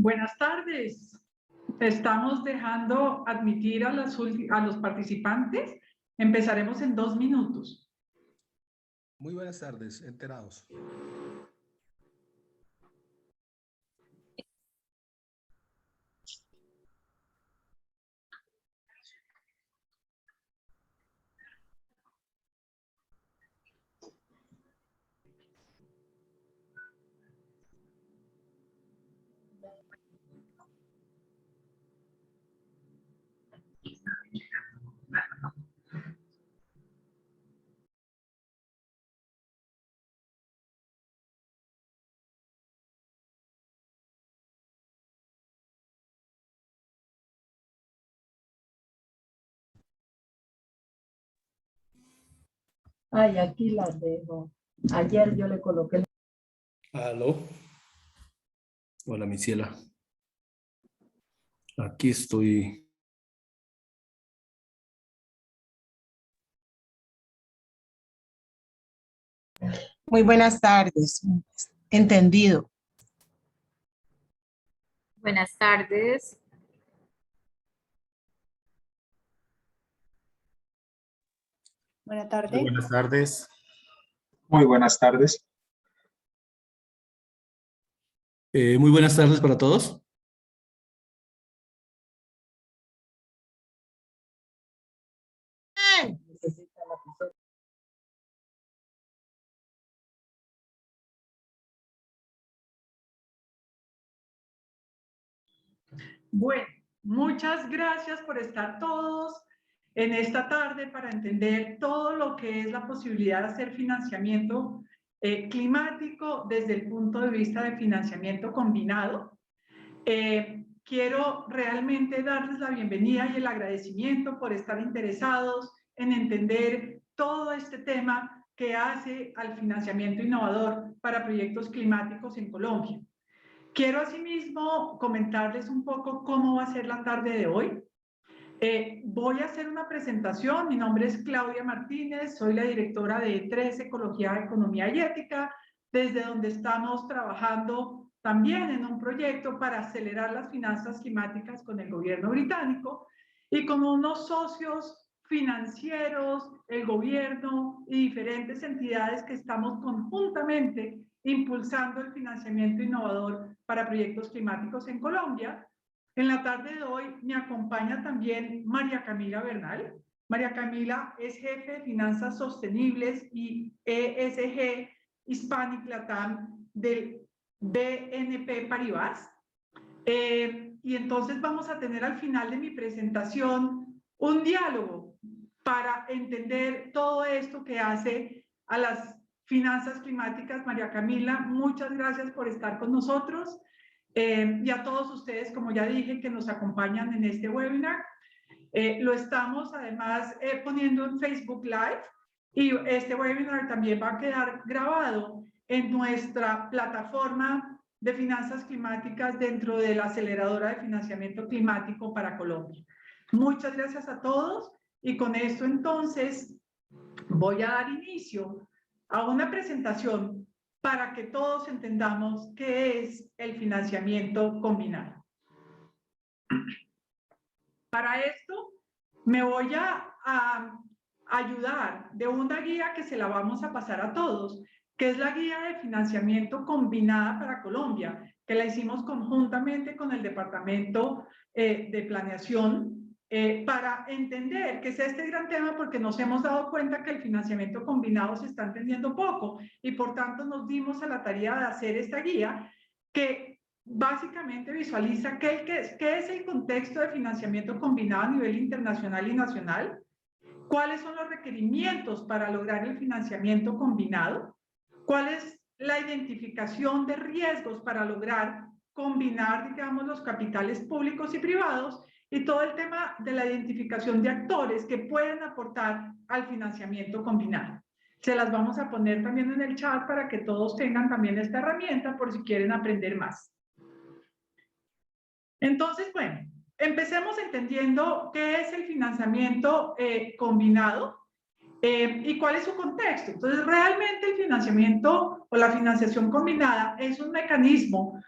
Buenas tardes. Estamos dejando admitir a los participantes. Empezaremos en 2 minutos. Muy buenas tardes, enterados. Ay, aquí las dejo. Ayer yo le coloqué. Aló. Hola, mi ciela. Aquí estoy. Muy buenas tardes. Entendido. Buenas tardes. Buenas tardes. Muy buenas tardes. Muy buenas tardes. Muy buenas tardes para todos. Bueno, muchas gracias por estar todos en esta tarde para entender todo lo que es la posibilidad de hacer financiamiento climático desde el punto de vista de financiamiento combinado. Quiero realmente darles la bienvenida y el agradecimiento por estar interesados en entender todo este tema que hace al financiamiento innovador para proyectos climáticos en Colombia. Quiero asimismo comentarles un poco cómo va a ser la tarde de hoy. Voy a hacer una presentación. Mi nombre es Claudia Martínez, soy la directora de E3 Ecología, Economía y Ética, desde donde estamos trabajando también en un proyecto para acelerar las finanzas climáticas con el gobierno británico y con unos socios financieros, el gobierno y diferentes entidades que estamos conjuntamente impulsando el financiamiento innovador para proyectos climáticos en Colombia. En la tarde de hoy me acompaña también María Camila Bernal. María Camila es jefe de Finanzas Sostenibles y ESG Hispanic Latam del BNP Paribas. Y entonces vamos a tener al final de mi presentación un diálogo para entender todo esto que hace a las finanzas climáticas. María Camila, muchas gracias por estar con nosotros. Y a todos ustedes, como ya dije, que nos acompañan en este webinar. Lo estamos además poniendo en Facebook Live y este webinar también va a quedar grabado en nuestra plataforma de finanzas climáticas dentro de la aceleradora de financiamiento climático para Colombia. Muchas gracias a todos y con esto entonces voy a dar inicio a una presentación para que todos entendamos qué es el financiamiento combinado. Para esto me voy a ayudar de una guía que se la vamos a pasar a todos, que es la guía de financiamiento combinada para Colombia, que la hicimos conjuntamente con el Departamento de Planeación para entender qué es este gran tema, porque nos hemos dado cuenta que el financiamiento combinado se está entendiendo poco y por tanto nos dimos a la tarea de hacer esta guía que básicamente visualiza qué es el contexto de financiamiento combinado a nivel internacional y nacional, cuáles son los requerimientos para lograr el financiamiento combinado, cuál es la identificación de riesgos para lograr combinar, digamos, los capitales públicos y privados y todo el tema de la identificación de actores que pueden aportar al financiamiento combinado. Se las vamos a poner también en el chat para que todos tengan también esta herramienta por si quieren aprender más. Entonces, bueno, empecemos entendiendo qué es el financiamiento combinado y cuál es su contexto. Entonces, realmente el financiamiento o la financiación combinada es un mecanismo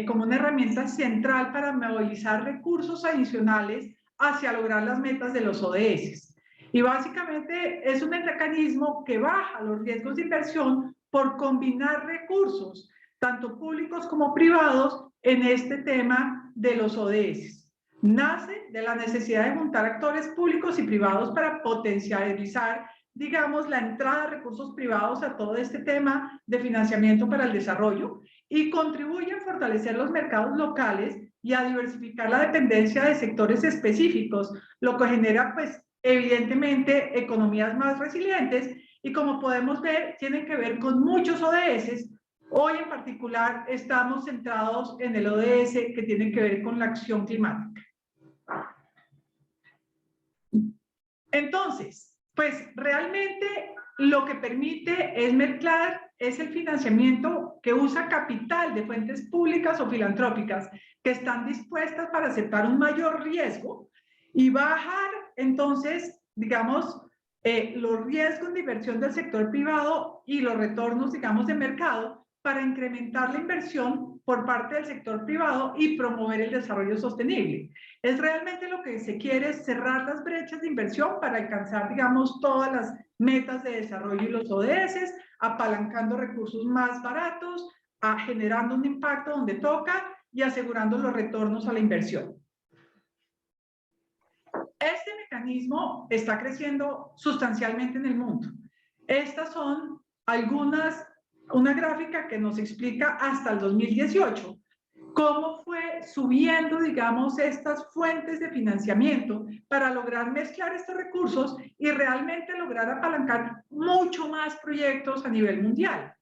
como una herramienta central para movilizar recursos adicionales hacia lograr las metas de los ODS. Y básicamente es un mecanismo que baja los riesgos de inversión por combinar recursos, tanto públicos como privados, en este tema de los ODS. Nace de la necesidad de juntar actores públicos y privados para potencializar, digamos, la entrada de recursos privados a todo este tema de financiamiento para el desarrollo y contribuye a fortalecer los mercados locales y a diversificar la dependencia de sectores específicos, lo que genera, pues, evidentemente, economías más resilientes y, como podemos ver, tienen que ver con muchos ODS. Hoy en particular estamos centrados en el ODS que tiene que ver con la acción climática. Entonces, pues realmente lo que permite es mezclar, es el financiamiento que usa capital de fuentes públicas o filantrópicas que están dispuestas para aceptar un mayor riesgo y bajar entonces, digamos, los riesgos de inversión del sector privado y los retornos, digamos, de mercado para incrementar la inversión por parte del sector privado y promover el desarrollo sostenible. Es realmente lo que se quiere, es cerrar las brechas de inversión para alcanzar, digamos, todas las metas de desarrollo y los ODS, apalancando recursos más baratos, generando un impacto donde toca y asegurando los retornos a la inversión. Este mecanismo está creciendo sustancialmente en el mundo. Estas son una gráfica que nos explica hasta el 2018 cómo fue subiendo, digamos, estas fuentes de financiamiento para lograr mezclar estos recursos y realmente lograr apalancar mucho más proyectos a nivel mundial.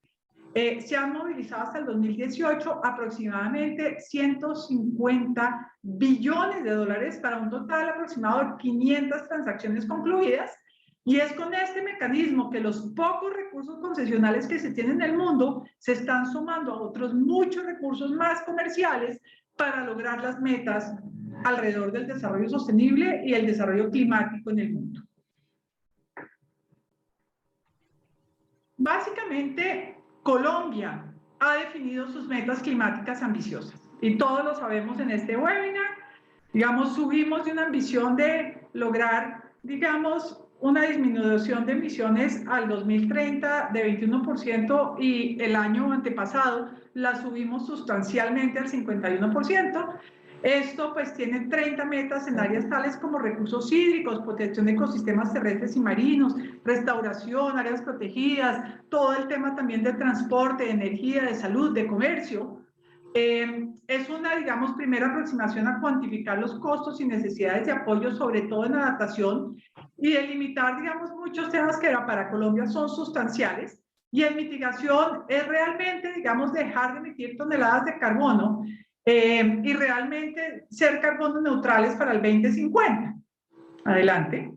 Se han movilizado hasta el 2018 aproximadamente 150 billones de dólares para un total aproximado de 500 transacciones concluidas. Y es con este mecanismo que los pocos recursos concesionales que se tienen en el mundo se están sumando a otros muchos recursos más comerciales para lograr las metas alrededor del desarrollo sostenible y el desarrollo climático en el mundo. Básicamente, Colombia ha definido sus metas climáticas ambiciosas y todos lo sabemos en este webinar. Digamos, subimos de una ambición de lograr, digamos, una disminución de emisiones al 2030 de 21% y el año antepasado la subimos sustancialmente al 51%. Esto pues tiene 30 metas en áreas tales como recursos hídricos, protección de ecosistemas terrestres y marinos, restauración, áreas protegidas, todo el tema también de transporte, de energía, de salud, de comercio. Es una, digamos, primera aproximación a cuantificar los costos y necesidades de apoyo, sobre todo en adaptación, y delimitar, digamos, muchos temas que para Colombia son sustanciales. Y en mitigación es realmente, digamos, dejar de emitir toneladas de carbono y realmente ser carbono neutrales para el 2050. Adelante.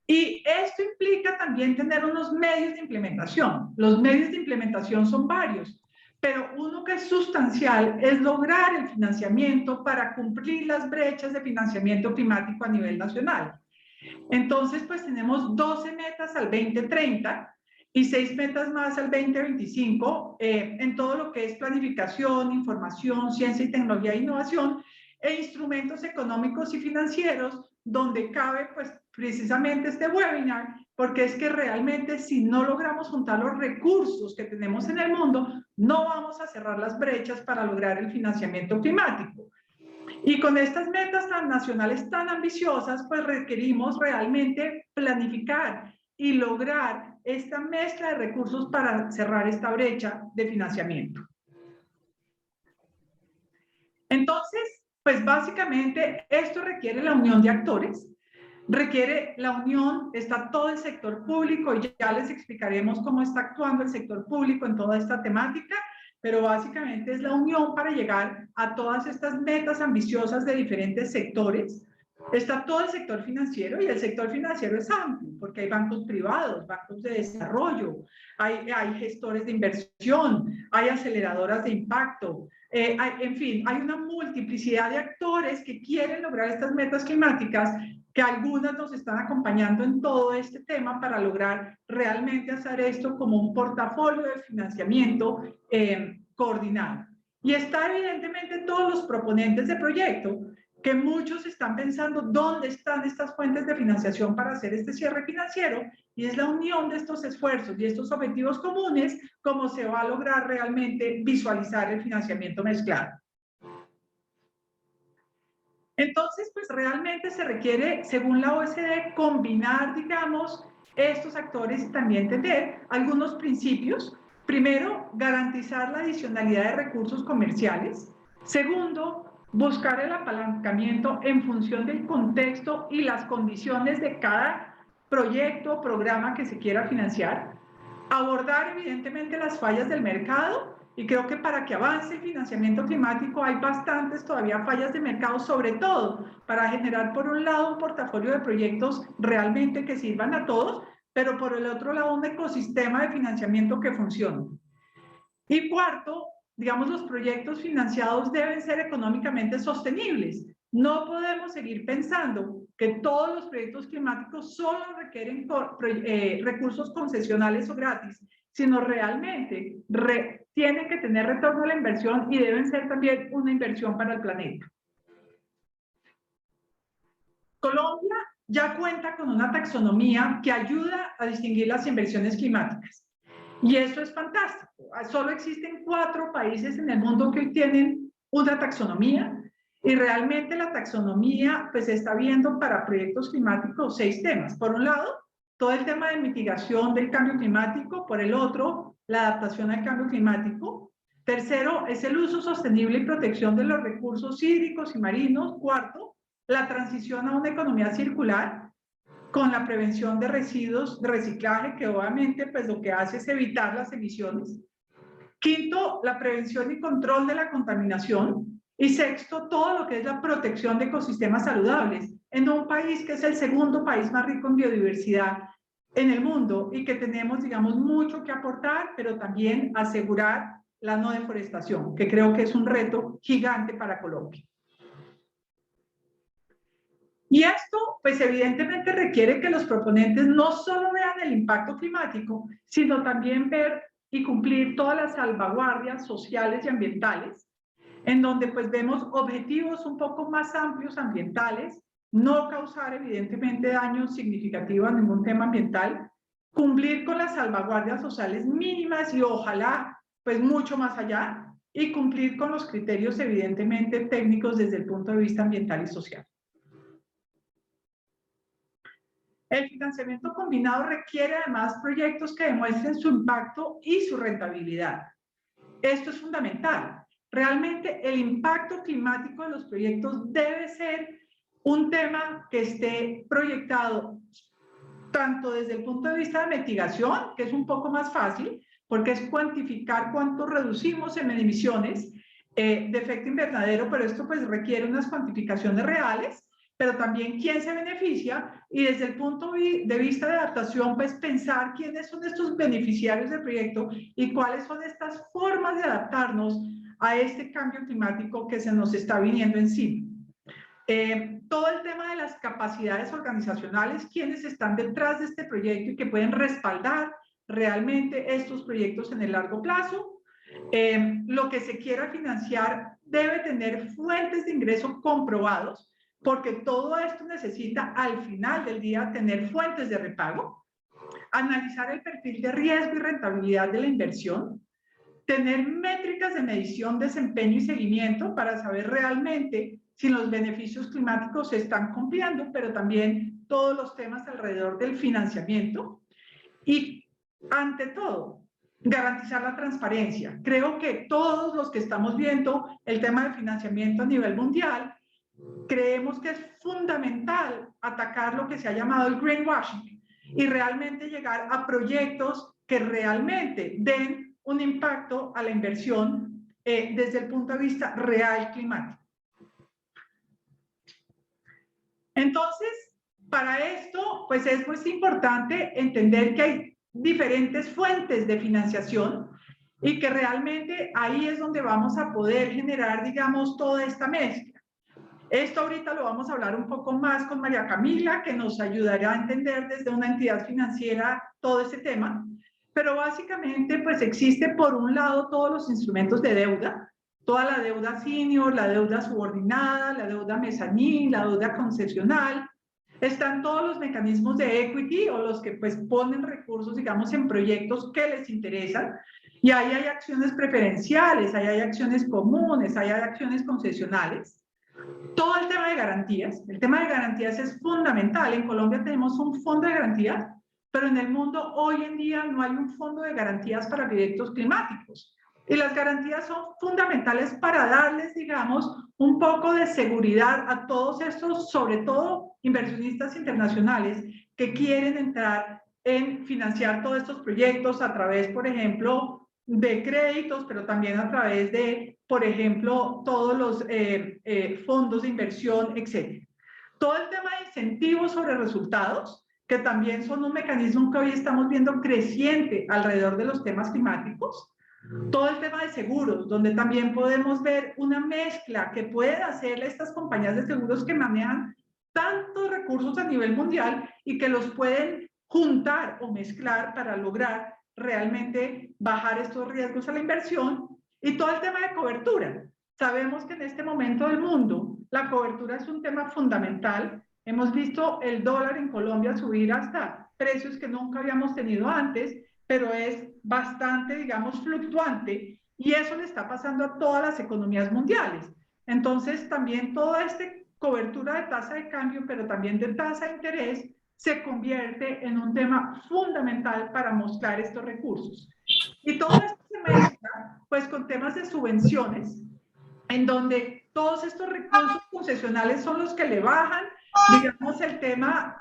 Y esto implica también tener unos medios de implementación. Los medios de implementación son varios, pero uno que es sustancial es lograr el financiamiento para cumplir las brechas de financiamiento climático a nivel nacional. Entonces, pues tenemos 12 metas al 2030 y 6 metas más al 2025 en todo lo que es planificación, información, ciencia y tecnología e innovación e instrumentos económicos y financieros, donde cabe pues precisamente este webinar, porque es que realmente si no logramos juntar los recursos que tenemos en el mundo, no vamos a cerrar las brechas para lograr el financiamiento climático. Y con estas metas tan nacionales tan ambiciosas, pues requerimos realmente planificar y lograr esta mezcla de recursos para cerrar esta brecha de financiamiento. Entonces, pues básicamente esto requiere la unión de actores, requiere la unión, está todo el sector público y ya les explicaremos cómo está actuando el sector público en toda esta temática, pero básicamente es la unión para llegar a todas estas metas ambiciosas de diferentes sectores. Está todo el sector financiero y el sector financiero es amplio porque hay bancos privados, bancos de desarrollo, hay gestores de inversión, hay aceleradoras de impacto, en fin, hay una multiplicidad de actores que quieren lograr estas metas climáticas, que algunas nos están acompañando en todo este tema para lograr realmente hacer esto como un portafolio de financiamiento coordinado. Y está evidentemente todos los proponentes de proyecto, que muchos están pensando dónde están estas fuentes de financiación para hacer este cierre financiero, y es la unión de estos esfuerzos y estos objetivos comunes cómo se va a lograr realmente visualizar el financiamiento mezclado. Entonces, pues realmente se requiere, según la OECD, combinar, digamos, estos actores y también tener algunos principios. Primero, garantizar la adicionalidad de recursos comerciales. Segundo, buscar el apalancamiento en función del contexto y las condiciones de cada proyecto o programa que se quiera financiar. Abordar, evidentemente, las fallas del mercado. Y creo que para que avance el financiamiento climático hay bastantes todavía fallas de mercado, sobre todo para generar por un lado un portafolio de proyectos realmente que sirvan a todos, pero por el otro lado un ecosistema de financiamiento que funcione. Y cuarto, digamos, los proyectos financiados deben ser económicamente sostenibles. No podemos seguir pensando que todos los proyectos climáticos solo requieren recursos concesionales o gratis, sino realmente tienen que tener retorno a la inversión y deben ser también una inversión para el planeta. Colombia ya cuenta con una taxonomía que ayuda a distinguir las inversiones climáticas. Y eso es fantástico. Solo existen 4 países en el mundo que tienen una taxonomía, y realmente la taxonomía pues está viendo para proyectos climáticos 6 temas. Por un lado, todo el tema de mitigación del cambio climático. Por el otro, la adaptación al cambio climático. Tercero, es el uso sostenible y protección de los recursos hídricos y marinos. Cuarto, la transición a una economía circular con la prevención de residuos de reciclaje, que obviamente pues lo que hace es evitar las emisiones. Quinto, la prevención y control de la contaminación. Y sexto, todo lo que es la protección de ecosistemas saludables en un país que es el segundo país más rico en biodiversidad en el mundo y que tenemos, digamos, mucho que aportar, pero también asegurar la no deforestación, que creo que es un reto gigante para Colombia. Y esto, pues evidentemente requiere que los proponentes no solo vean el impacto climático, sino también ver y cumplir todas las salvaguardias sociales y ambientales, en donde pues vemos objetivos un poco más amplios ambientales, no causar evidentemente daños significativos a ningún tema ambiental, cumplir con las salvaguardias sociales mínimas y ojalá pues mucho más allá, y cumplir con los criterios evidentemente técnicos desde el punto de vista ambiental y social. El financiamiento combinado requiere además proyectos que demuestren su impacto y su rentabilidad. Esto es fundamental. Realmente el impacto climático de los proyectos debe ser un tema que esté proyectado tanto desde el punto de vista de mitigación, que es un poco más fácil, porque es cuantificar cuánto reducimos en emisiones de efecto invernadero, pero esto pues requiere unas cuantificaciones reales, pero también quién se beneficia, y desde el punto de vista de adaptación, pues pensar quiénes son estos beneficiarios del proyecto y cuáles son estas formas de adaptarnos a este cambio climático que se nos está viniendo encima. Todo el tema de las capacidades organizacionales, quiénes están detrás de este proyecto y que pueden respaldar realmente estos proyectos en el largo plazo. Lo que se quiera financiar debe tener fuentes de ingreso comprobados, porque todo esto necesita al final del día tener fuentes de repago, analizar el perfil de riesgo y rentabilidad de la inversión, tener métricas de medición, desempeño y seguimiento para saber realmente si los beneficios climáticos se están cumpliendo, pero también todos los temas alrededor del financiamiento. Y ante todo, garantizar la transparencia. Creo que todos los que estamos viendo el tema del financiamiento a nivel mundial, creemos que es fundamental atacar lo que se ha llamado el greenwashing y realmente llegar a proyectos que realmente den un impacto a la inversión desde el punto de vista real climático. Entonces, para esto, pues es muy importante entender que hay diferentes fuentes de financiación y que realmente ahí es donde vamos a poder generar, digamos, toda esta mezcla. Esto ahorita lo vamos a hablar un poco más con María Camila, que nos ayudará a entender desde una entidad financiera todo ese tema. pero básicamente pues existe por un lado todos los instrumentos de deuda, toda la deuda senior, la deuda subordinada, la deuda mezzanine, la deuda concesional. Están todos los mecanismos de equity o los que pues ponen recursos, digamos, en proyectos que les interesan. Y ahí hay acciones preferenciales, ahí hay acciones comunes, ahí hay acciones concesionales. Todo el tema de garantías. El tema de garantías es fundamental. En Colombia tenemos un fondo de garantías, pero en el mundo hoy en día no hay un fondo de garantías para proyectos climáticos. Y las garantías son fundamentales para darles, digamos, un poco de seguridad a todos estos, sobre todo inversionistas internacionales que quieren entrar en financiar todos estos proyectos a través, por ejemplo, de créditos, pero también a través de, por ejemplo, todos los fondos de inversión, etc. Todo el tema de incentivos sobre resultados, que también son un mecanismo que hoy estamos viendo creciente alrededor de los temas climáticos. Todo el tema de seguros, donde también podemos ver una mezcla que pueden hacer estas compañías de seguros que manejan tantos recursos a nivel mundial y que los pueden juntar o mezclar para lograr realmente bajar estos riesgos a la inversión. Y todo el tema de cobertura. Sabemos que en este momento del mundo la cobertura es un tema fundamental. Hemos visto el dólar en Colombia subir hasta precios que nunca habíamos tenido antes, pero es bastante, digamos, fluctuante, y eso le está pasando a todas las economías mundiales. Entonces, también toda esta cobertura de tasa de cambio, pero también de tasa de interés, se convierte en un tema fundamental para mostrar estos recursos. Y todo esto se mezcla, pues, con temas de subvenciones, en donde todos estos recursos concesionales son los que le bajan, digamos, el tema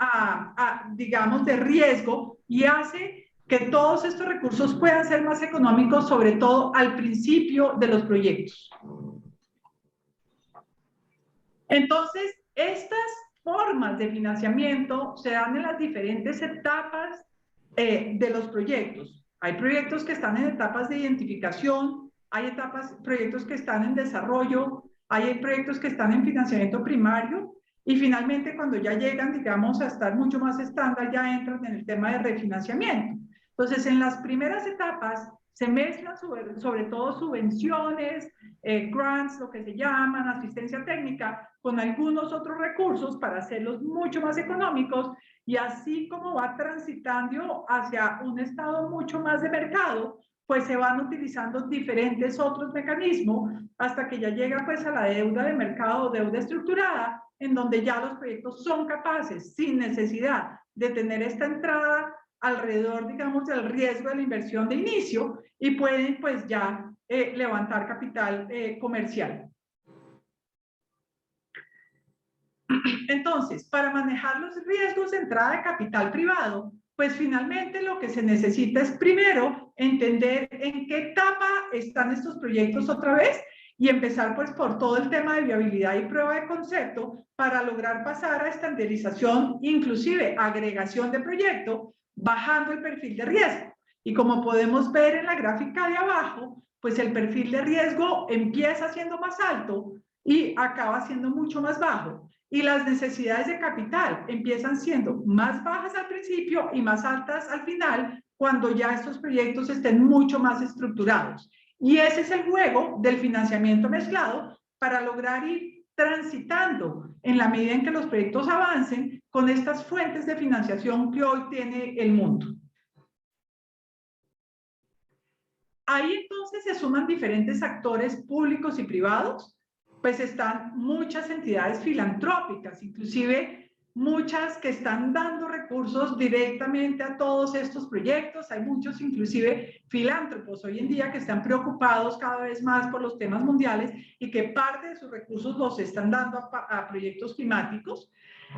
digamos, de riesgo, y hace que todos estos recursos puedan ser más económicos, sobre todo al principio de los proyectos. Entonces, estas formas de financiamiento se dan en las diferentes etapas de los proyectos. Hay proyectos que están en etapas de identificación, hay proyectos que están en desarrollo, hay proyectos que están en financiamiento primario, y finalmente cuando ya llegan, digamos, a estar mucho más estándar, ya entran en el tema de refinanciamiento. Entonces, en las primeras etapas se mezclan sobre todo subvenciones, grants, lo que se llaman, asistencia técnica, con algunos otros recursos para hacerlos mucho más económicos, y así como va transitando hacia un estado mucho más de mercado, pues se van utilizando diferentes otros mecanismos hasta que ya llega pues a la deuda de mercado o deuda estructurada, en donde ya los proyectos son capaces, sin necesidad de tener esta entrada alrededor, digamos, del riesgo de la inversión de inicio, y pueden pues ya levantar capital comercial. Entonces, para manejar los riesgos de entrada de capital privado, pues finalmente lo que se necesita es primero entender en qué etapa están estos proyectos otra vez, y empezar pues por todo el tema de viabilidad y prueba de concepto para lograr pasar a estandarización, inclusive agregación de proyecto, bajando el perfil de riesgo. Y como podemos ver en la gráfica de abajo, pues el perfil de riesgo empieza siendo más alto y acaba siendo mucho más bajo. Y las necesidades de capital empiezan siendo más bajas al principio y más altas al final, cuando ya estos proyectos estén mucho más estructurados. Y ese es el juego del financiamiento mezclado para lograr ir transitando en la medida en que los proyectos avancen con estas fuentes de financiación que hoy tiene el mundo. Ahí entonces se suman diferentes actores públicos y privados, pues están muchas entidades filantrópicas, inclusive muchas que están dando recursos directamente a todos estos proyectos. Hay muchos inclusive filántropos hoy en día que están preocupados cada vez más por los temas mundiales y que parte de sus recursos los están dando a proyectos climáticos.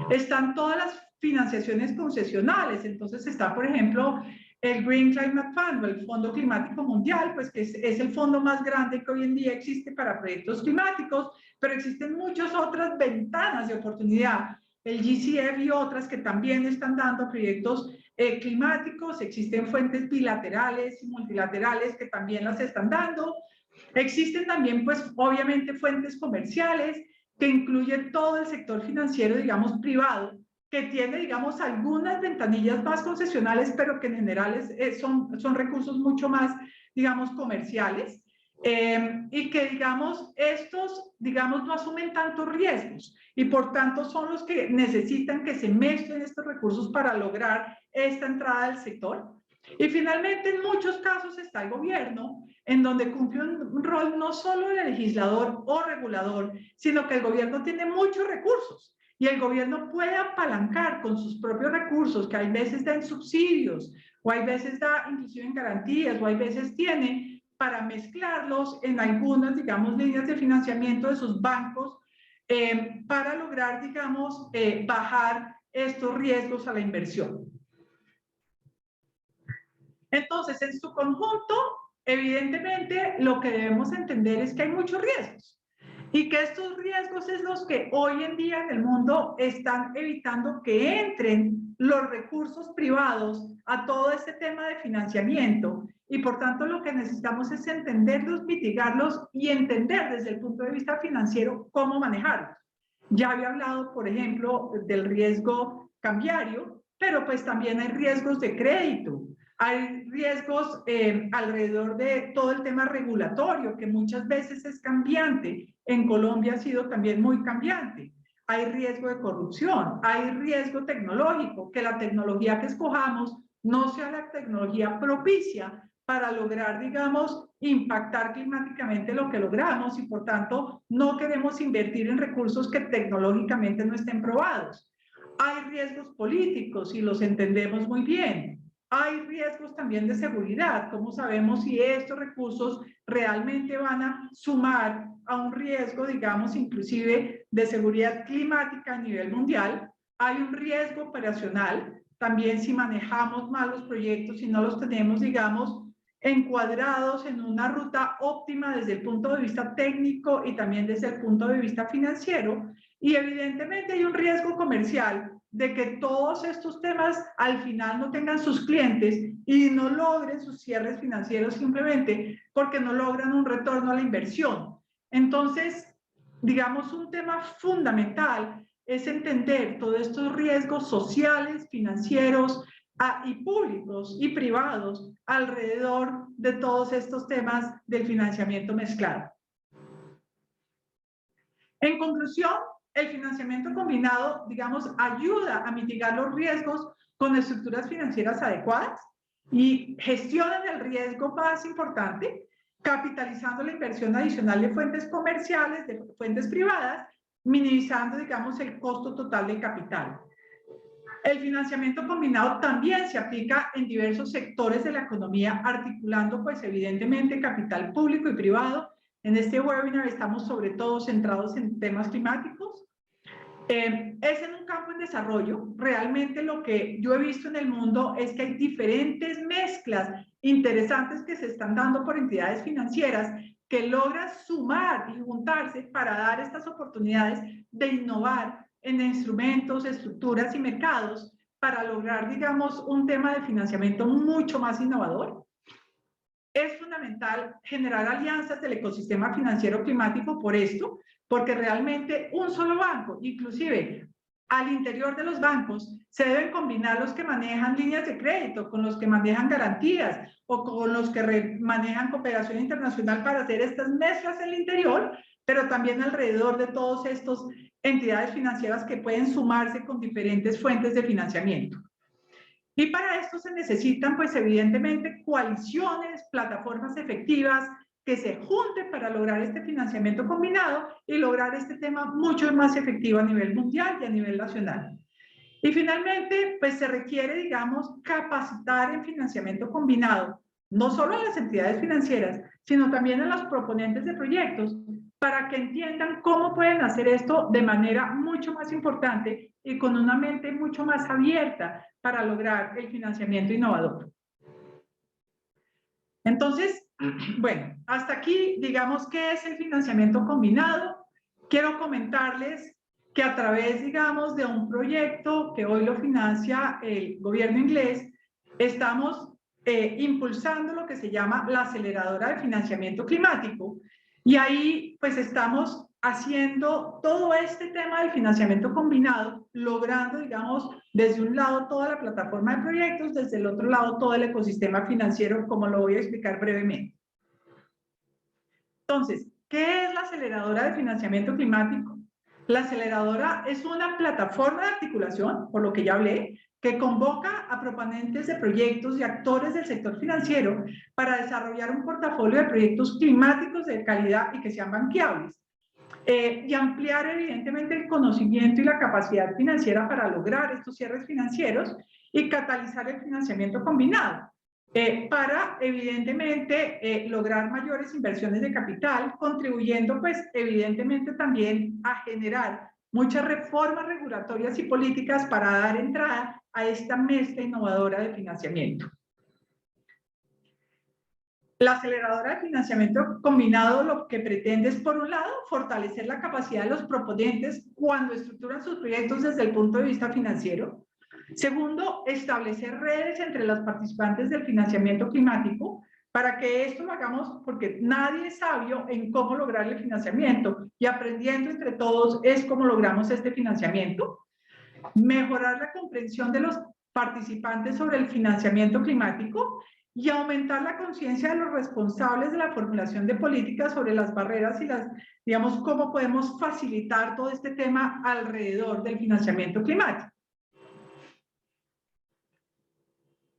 Están todas las financiaciones concesionales, entonces está, por ejemplo, el Green Climate Fund, o el Fondo Climático Mundial, pues que es el fondo más grande que hoy en día existe para proyectos climáticos, pero existen muchas otras ventanas de oportunidad, el GCF y otras que también están dando proyectos climáticos. Existen fuentes bilaterales y multilaterales que también las están dando. Existen también, pues, obviamente fuentes comerciales que incluyen todo el sector financiero, digamos, privado, que tiene, digamos, algunas ventanillas más concesionales, pero que en general son recursos mucho más, digamos, comerciales. Y que, digamos, estos, digamos, no asumen tantos riesgos y por tanto son los que necesitan que se mezclen estos recursos para lograr esta entrada del sector. Y finalmente, en muchos casos está el gobierno, en donde cumple un rol no solo de legislador o regulador, sino que el gobierno tiene muchos recursos y el gobierno puede apalancar con sus propios recursos, que hay veces da en subsidios, o hay veces da inclusive en garantías, o hay veces tiene para mezclarlos en algunas, digamos, líneas de financiamiento de sus bancos para lograr, digamos, bajar estos riesgos a la inversión. Entonces, en su conjunto, evidentemente, lo que debemos entender es que hay muchos riesgos y que estos riesgos es los que hoy en día en el mundo están evitando que entren los recursos privados a todo este tema de financiamiento y por tanto lo que necesitamos es entenderlos, mitigarlos y entender desde el punto de vista financiero cómo manejarlos. Ya había hablado, por ejemplo, del riesgo cambiario, pero pues también hay riesgos de crédito. Hay riesgos alrededor de todo el tema regulatorio, que muchas veces es cambiante. En Colombia ha sido también muy cambiante. Hay riesgo de corrupción, hay riesgo tecnológico, que la tecnología que escojamos no sea la tecnología propicia para lograr, digamos, impactar climáticamente lo que logramos y por tanto no queremos invertir en recursos que tecnológicamente no estén probados. Hay riesgos políticos y los entendemos muy bien. Hay riesgos también de seguridad. ¿Cómo sabemos si estos recursos realmente van a sumar a un riesgo, digamos, inclusive de seguridad climática a nivel mundial? Hay un riesgo operacional. También si manejamos mal los proyectos, si no los tenemos, digamos, encuadrados en una ruta óptima desde el punto de vista técnico y también desde el punto de vista financiero. Y evidentemente hay un riesgo comercial de que todos estos temas al final no tengan sus clientes y no logren sus cierres financieros simplemente porque no logran un retorno a la inversión. Entonces, digamos, un tema fundamental es entender todos estos riesgos sociales, financieros y públicos y privados alrededor de todos estos temas del financiamiento mezclado. En conclusión, el financiamiento combinado, digamos, ayuda a mitigar los riesgos con estructuras financieras adecuadas y gestionan el riesgo más importante, capitalizando la inversión adicional de fuentes comerciales, de fuentes privadas, minimizando, digamos, el costo total del capital. El financiamiento combinado también se aplica en diversos sectores de la economía, articulando, pues, evidentemente, capital público y privado. En este webinar estamos sobre todo centrados en temas climáticos. Es en un campo en desarrollo. Realmente lo que yo he visto en el mundo es que hay diferentes mezclas interesantes que se están dando por entidades financieras que logran sumar y juntarse para dar estas oportunidades de innovar en instrumentos, estructuras y mercados para lograr, digamos, un tema de financiamiento mucho más innovador. Es fundamental generar alianzas del ecosistema financiero climático por esto, porque realmente un solo banco, inclusive al interior de los bancos, se deben combinar los que manejan líneas de crédito con los que manejan garantías o con los que manejan cooperación internacional para hacer estas mezclas en el interior, pero también alrededor de todas estas entidades financieras que pueden sumarse con diferentes fuentes de financiamiento. Y para esto se necesitan, pues evidentemente, coaliciones, plataformas efectivas que se junten para lograr este financiamiento combinado y lograr este tema mucho más efectivo a nivel mundial y a nivel nacional. Y finalmente, pues se requiere, digamos, capacitar en financiamiento combinado, no solo a las entidades financieras, sino también a los proponentes de proyectos, para que entiendan cómo pueden hacer esto de manera mucho más importante y con una mente mucho más abierta para lograr el financiamiento innovador. Entonces, bueno, hasta aquí, digamos, ¿qué es el financiamiento combinado? Quiero comentarles que a través, digamos, de un proyecto que hoy lo financia el gobierno inglés, estamos impulsando lo que se llama la aceleradora de financiamiento climático, y ahí pues estamos haciendo todo este tema del financiamiento combinado, logrando, digamos, desde un lado toda la plataforma de proyectos, desde el otro lado todo el ecosistema financiero, como lo voy a explicar brevemente. Entonces, ¿qué es la aceleradora de financiamiento climático? La aceleradora es una plataforma de articulación, por lo que ya hablé, que convoca a proponentes de proyectos y actores del sector financiero para desarrollar un portafolio de proyectos climáticos de calidad y que sean banqueables. Y ampliar evidentemente el conocimiento y la capacidad financiera para lograr estos cierres financieros y catalizar el financiamiento combinado. Para evidentemente lograr mayores inversiones de capital, contribuyendo pues evidentemente también a generar muchas reformas regulatorias y políticas para dar entrada a esta mezcla innovadora de financiamiento. La aceleradora de financiamiento combinado lo que pretende es, por un lado, fortalecer la capacidad de los proponentes cuando estructuran sus proyectos desde el punto de vista financiero. Segundo, establecer redes entre los participantes del financiamiento climático para que esto lo hagamos, porque nadie es sabio en cómo lograr el financiamiento, y aprendiendo entre todos es cómo logramos este financiamiento. Mejorar la comprensión de los participantes sobre el financiamiento climático y aumentar la conciencia de los responsables de la formulación de políticas sobre las barreras y digamos, cómo podemos facilitar todo este tema alrededor del financiamiento climático.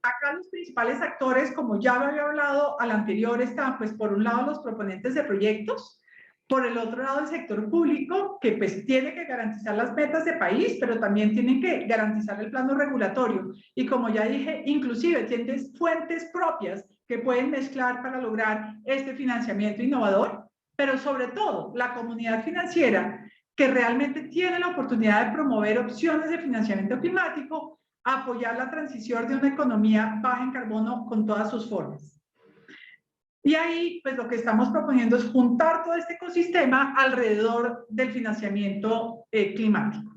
Acá los principales actores, como ya lo había hablado al anterior, están pues por un lado los proponentes de proyectos, por el otro lado el sector público, que pues tiene que garantizar las metas de país, pero también tienen que garantizar el plano regulatorio. Y como ya dije, inclusive tienen fuentes propias que pueden mezclar para lograr este financiamiento innovador, pero sobre todo la comunidad financiera, que realmente tiene la oportunidad de promover opciones de financiamiento climático, apoyar la transición de una economía baja en carbono con todas sus formas. Y ahí, pues lo que estamos proponiendo es juntar todo este ecosistema alrededor del financiamiento climático.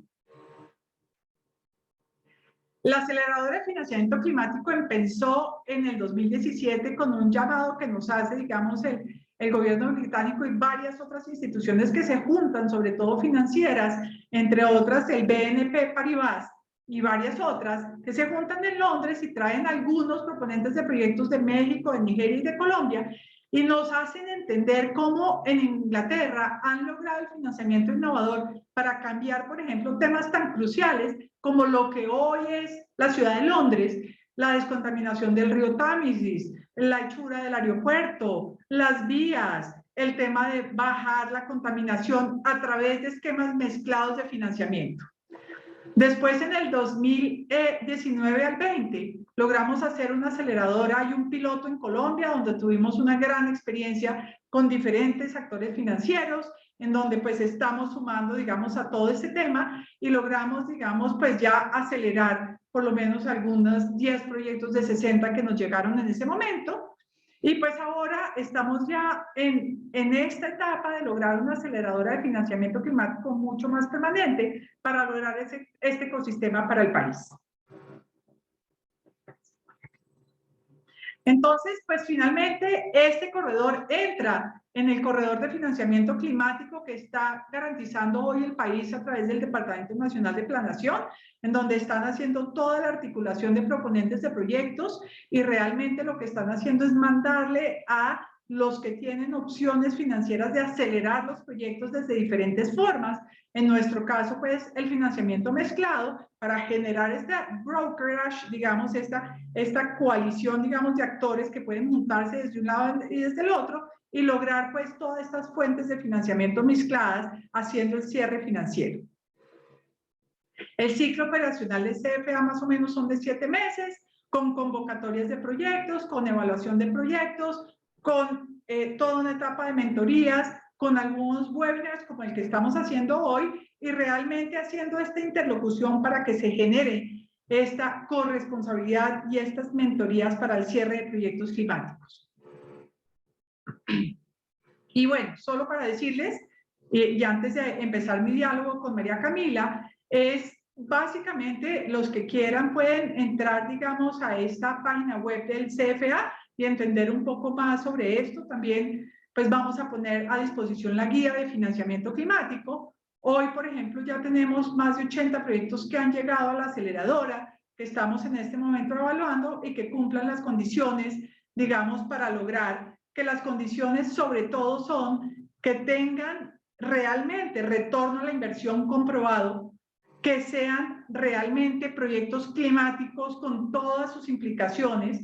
La aceleradora de financiamiento climático empezó en el 2017 con un llamado que nos hace, digamos, el gobierno británico y varias otras instituciones que se juntan, sobre todo financieras, entre otras el BNP Paribas y varias otras, que se juntan en Londres y traen algunos proponentes de proyectos de México, de Nigeria y de Colombia, y nos hacen entender cómo en Inglaterra han logrado el financiamiento innovador para cambiar, por ejemplo, temas tan cruciales como lo que hoy es la ciudad de Londres, la descontaminación del río Támesis, la hechura del aeropuerto, las vías, el tema de bajar la contaminación a través de esquemas mezclados de financiamiento. Después, en el 2019 al 20, logramos hacer una aceleradora y un piloto en Colombia, donde tuvimos una gran experiencia con diferentes actores financieros, en donde pues estamos sumando, digamos, a todo este tema y logramos, digamos, pues ya acelerar por lo menos algunos 10 proyectos de 60 que nos llegaron en ese momento. Y pues ahora estamos ya en esta etapa de lograr una aceleradora de financiamiento climático mucho más permanente para lograr este ecosistema para el país. Entonces, pues finalmente este corredor entra en el corredor de financiamiento climático que está garantizando hoy el país a través del Departamento Nacional de Planeación, en donde están haciendo toda la articulación de proponentes de proyectos y realmente lo que están haciendo es mandarle a los que tienen opciones financieras de acelerar los proyectos desde diferentes formas. En nuestro caso, pues, el financiamiento mezclado para generar esta brokerage, digamos, esta coalición, digamos, de actores que pueden juntarse desde un lado y desde el otro y lograr, pues, todas estas fuentes de financiamiento mezcladas haciendo el cierre financiero. El ciclo operacional de CFA más o menos son de 7 meses, con convocatorias de proyectos, con evaluación de proyectos, con toda una etapa de mentorías, con algunos webinars como el que estamos haciendo hoy y realmente haciendo esta interlocución para que se genere esta corresponsabilidad y estas mentorías para el cierre de proyectos climáticos. Y bueno, solo para decirles, y antes de empezar mi diálogo con María Camila, es básicamente los que quieran pueden entrar, digamos, a esta página web del CFA y entender un poco más sobre esto. También pues vamos a poner a disposición la guía de financiamiento climático. Hoy, por ejemplo, ya tenemos más de 80 proyectos que han llegado a la aceleradora, que estamos en este momento evaluando y que cumplan las condiciones, digamos, para lograr que las condiciones sobre todo son que tengan realmente retorno a la inversión comprobado, que sean realmente proyectos climáticos con todas sus implicaciones,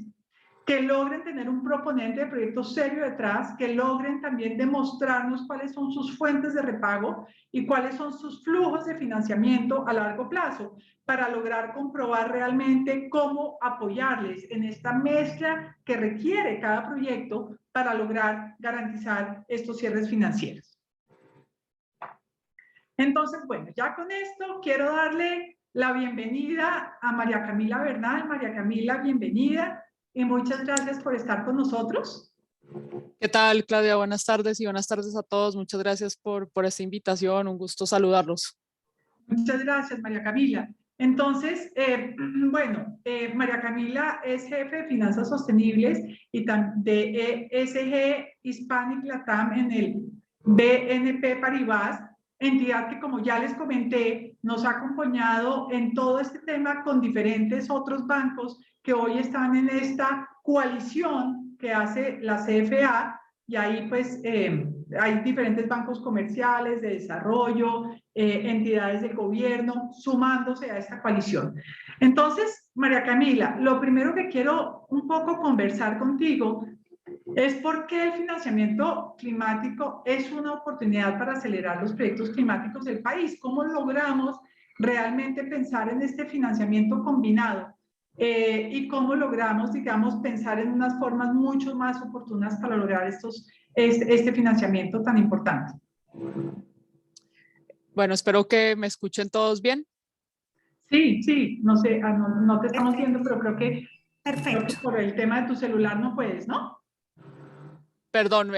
que logren tener un proponente de proyectos serio detrás, que logren también demostrarnos cuáles son sus fuentes de repago y cuáles son sus flujos de financiamiento a largo plazo, para lograr comprobar realmente cómo apoyarles en esta mezcla que requiere cada proyecto para lograr garantizar estos cierres financieros. Entonces, bueno, ya con esto quiero darle la bienvenida a María Camila Bernal. María Camila, bienvenida y muchas gracias por estar con nosotros. ¿Qué tal, Claudia? Buenas tardes y buenas tardes a todos. Muchas gracias por esta invitación. Un gusto saludarlos. Muchas gracias, María Camila. Entonces, bueno, María Camila es jefe de Finanzas Sostenibles y de ESG Hispanic Latam en el BNP Paribas, entidad que, como ya les comenté, nos ha acompañado en todo este tema con diferentes otros bancos que hoy están en esta coalición que hace la CFA, y ahí pues hay diferentes bancos comerciales, de desarrollo, entidades del gobierno sumándose a esta coalición. Entonces, María Camila, lo primero que quiero un poco conversar contigo es por qué el financiamiento climático es una oportunidad para acelerar los proyectos climáticos del país. ¿Cómo logramos realmente pensar en este financiamiento combinado? Y cómo logramos, digamos, pensar en unas formas mucho más oportunas para lograr este financiamiento tan importante. Bueno, espero que me escuchen todos bien. Sí, no sé, no te estamos viendo, pero creo que Perfecto. por el tema de tu celular no puedes, ¿no? Perdón,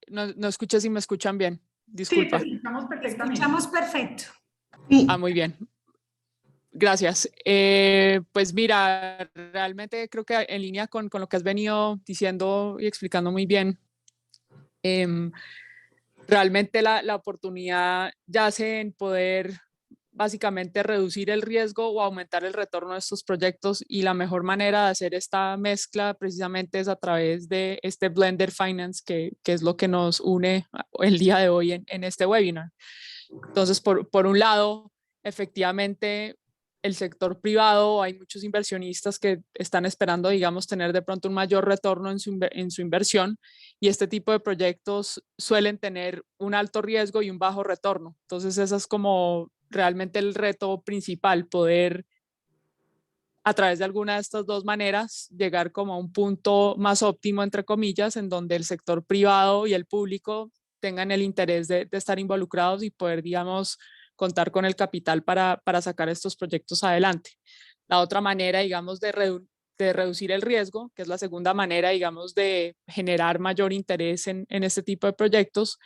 no escuché si me escuchan bien. Disculpa. Sí, te escuchamos perfectamente. Escuchamos perfecto. Ah, muy bien. Gracias. Pues mira, realmente creo que en línea con lo que has venido diciendo y explicando muy bien, realmente la oportunidad yace en poder básicamente reducir el riesgo o aumentar el retorno de estos proyectos, y la mejor manera de hacer esta mezcla precisamente es a través de este Blended Finance, que es lo que nos une el día de hoy en este webinar. Entonces, por un lado, efectivamente, el sector privado, hay muchos inversionistas que están esperando, digamos, tener de pronto un mayor retorno en su inversión, y este tipo de proyectos suelen tener un alto riesgo y un bajo retorno. Entonces, ese es como realmente el reto principal, poder a través de alguna de estas dos maneras llegar como a un punto más óptimo, entre comillas, en donde el sector privado y el público tengan el interés de estar involucrados y poder, digamos, contar con el capital para sacar estos proyectos adelante. La otra manera, digamos, de reducir el riesgo, que es la segunda manera, digamos, de generar mayor interés en este tipo de proyectos,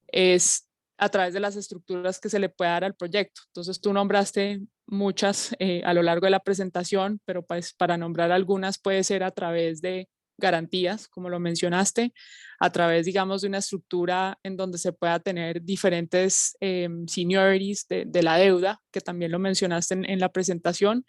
es a través de las estructuras que se le puede dar al proyecto. Entonces, tú nombraste muchas a lo largo de la presentación, pero pues para nombrar algunas puede ser a través de garantías, como lo mencionaste, a través, digamos, de una estructura en donde se pueda tener diferentes seniorities de la deuda, que también lo mencionaste en la presentación,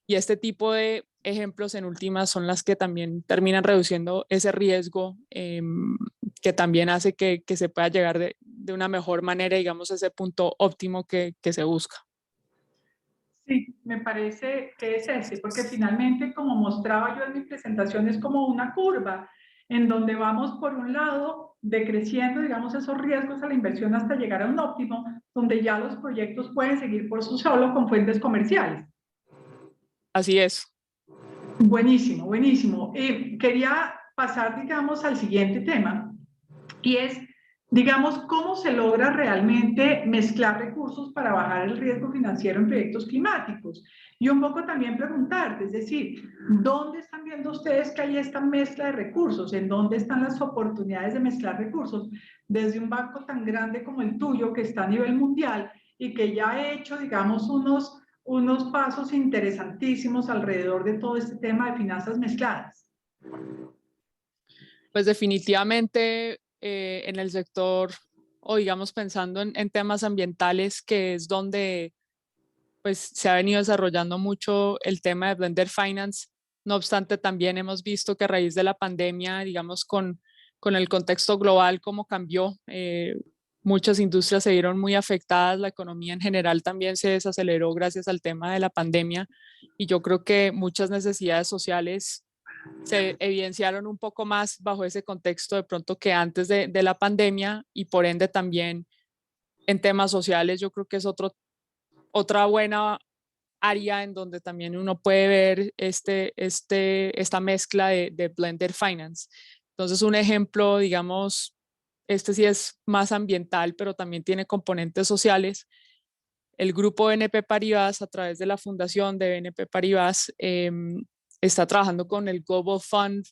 y este tipo de ejemplos en últimas son las que también terminan reduciendo ese riesgo, que también hace que se pueda llegar de una mejor manera, digamos, a ese punto óptimo que se busca. Sí, me parece que es ese, porque finalmente, como mostraba yo en mi presentación, es como una curva en donde vamos por un lado decreciendo, digamos, esos riesgos a la inversión hasta llegar a un óptimo, donde ya los proyectos pueden seguir por sí solos con fuentes comerciales. Así es. Buenísimo, buenísimo. Quería pasar, digamos, al siguiente tema, y es, digamos, cómo se logra realmente mezclar recursos para bajar el riesgo financiero en proyectos climáticos. Y un poco también preguntarte, es decir, ¿dónde están viendo ustedes que hay esta mezcla de recursos? ¿En dónde están las oportunidades de mezclar recursos? Desde un banco tan grande como el tuyo, que está a nivel mundial y que ya ha hecho, digamos, unos pasos interesantísimos alrededor de todo este tema de finanzas mezcladas. Pues definitivamente en el sector, o digamos pensando en temas ambientales, que es donde pues se ha venido desarrollando mucho el tema de Blended Finance. No obstante, también hemos visto que a raíz de la pandemia, digamos, con el contexto global, cómo cambió, muchas industrias se vieron muy afectadas, la economía en general también se desaceleró gracias al tema de la pandemia, y yo creo que muchas necesidades sociales se evidenciaron un poco más bajo ese contexto de pronto que antes de la pandemia, y por ende también en temas sociales yo creo que es otra buena área en donde también uno puede ver esta mezcla de blended finance. Entonces, un ejemplo, digamos, este sí es más ambiental, pero también tiene componentes sociales. El grupo BNP Paribas, a través de la fundación de BNP Paribas, está trabajando con el Global Fund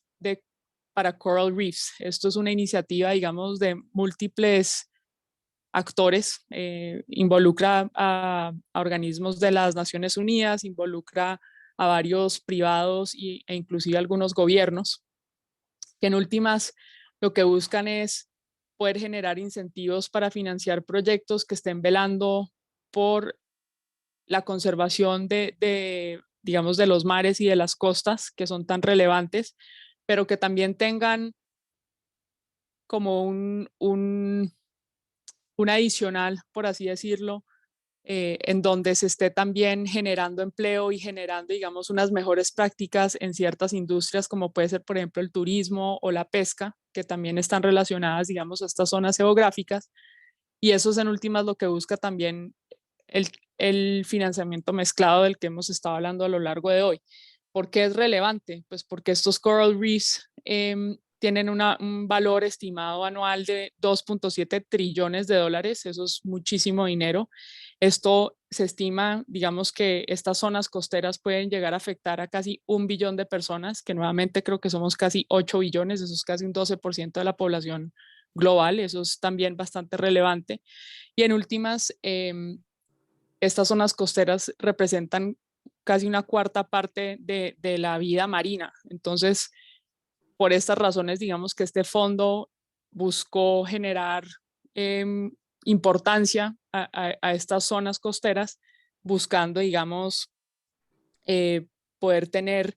para Coral Reefs. Esto es una iniciativa, digamos, de múltiples actores, involucra a organismos de las Naciones Unidas, involucra a varios privados e inclusive algunos gobiernos, que en últimas lo que buscan es poder generar incentivos para financiar proyectos que estén velando por la conservación digamos, de los mares y de las costas, que son tan relevantes, pero que también tengan como un adicional, por así decirlo, en donde se esté también generando empleo y generando, digamos, unas mejores prácticas en ciertas industrias, como puede ser, por ejemplo, el turismo o la pesca, que también están relacionadas, digamos, a estas zonas geográficas. Y eso es en últimas lo que busca también el financiamiento mezclado del que hemos estado hablando a lo largo de hoy. ¿Por qué es relevante? Pues porque estos coral reefs tienen un valor estimado anual de 2.7 trillones de dólares, eso es muchísimo dinero. Esto se estima, digamos, que estas zonas costeras pueden llegar a afectar a casi 1 billón de personas, que nuevamente creo que somos casi 8 billones, eso es casi un 12% de la población global, eso es también bastante relevante. Y en últimas, estas zonas costeras representan casi una cuarta parte de la vida marina. Entonces, por estas razones, digamos que este fondo buscó generar importancia a estas zonas costeras, buscando, digamos, poder tener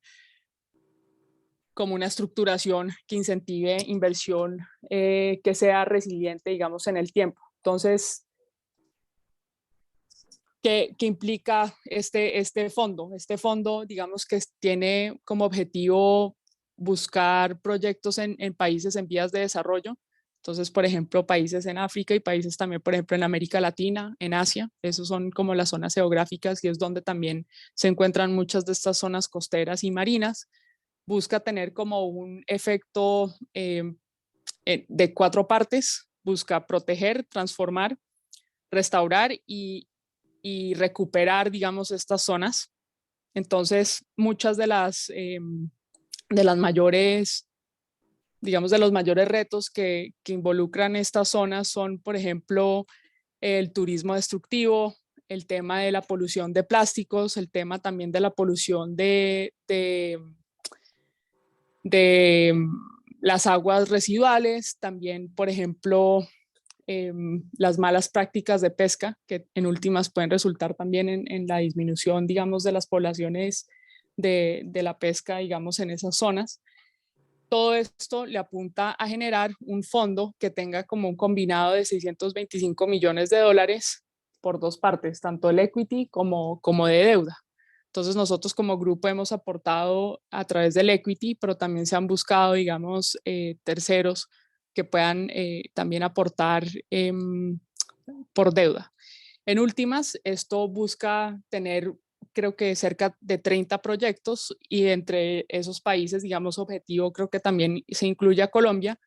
como una estructuración que incentive inversión que sea resiliente, digamos, en el tiempo. Entonces, ¿qué implica este fondo? Este fondo, digamos, que tiene como objetivo buscar proyectos en países en vías de desarrollo. Entonces, por ejemplo, países en África y países también, por ejemplo, en América Latina, en Asia. Esos son como las zonas geográficas y es donde también se encuentran muchas de estas zonas costeras y marinas. Busca tener como un efecto de 4 partes. Busca proteger, transformar, restaurar y recuperar, digamos, estas zonas. Entonces, muchas de las mayores, digamos, de los mayores retos que involucran estas zonas son, por ejemplo, el turismo destructivo, el tema de la polución de plásticos, el tema también de la polución de las aguas residuales, también, por ejemplo, las malas prácticas de pesca, que en últimas pueden resultar también en la disminución, digamos, de las poblaciones de la pesca, digamos, en esas zonas. Todo esto le apunta a generar un fondo que tenga como un combinado de 625 millones de dólares por 2 partes, tanto el equity como de deuda. Entonces nosotros como grupo hemos aportado a través del equity, pero también se han buscado, digamos, terceros que puedan también aportar por deuda. En últimas, esto busca tener, creo que cerca de 30 proyectos y entre esos países, digamos, objetivo, creo que también se incluye a Colombia.